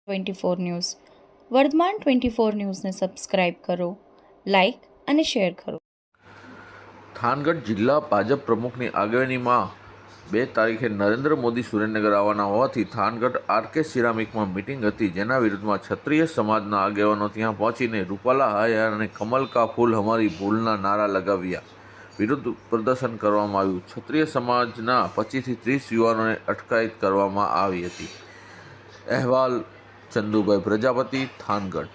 24 news Vardhaman 24 ન્યૂઝને subscribe કરો, like અને શેર કરો. થાનગઢ જિલ્લા ભાજપ પ્રમુખની આગેવાનીમાં 2 તારીખે નરેન્દ્ર મોદી સુરેન્દ્રનગર આવવાના હોવાથી થાનગઢ આરકે સિરામિકમાં મિટિંગ હતી, જેના વિરુદ્ધમાં ક્ષત્રિય સમાજના આગેવાનો ત્યાં પહોંચીને રૂપાલા હાય અને કમલ કા ફૂલ હમારી ભૂલના નારા લગાવ્યા. વિરોધ પ્રદર્શન કરવામાં આવ્યું. ક્ષત્રિય સમાજના 25 થી 30 યુવાનોને અટકાયત કરવામાં આવી હતી. અહેવાલ ચંદુભાઈ પ્રજાપતિ, થાનગઢ.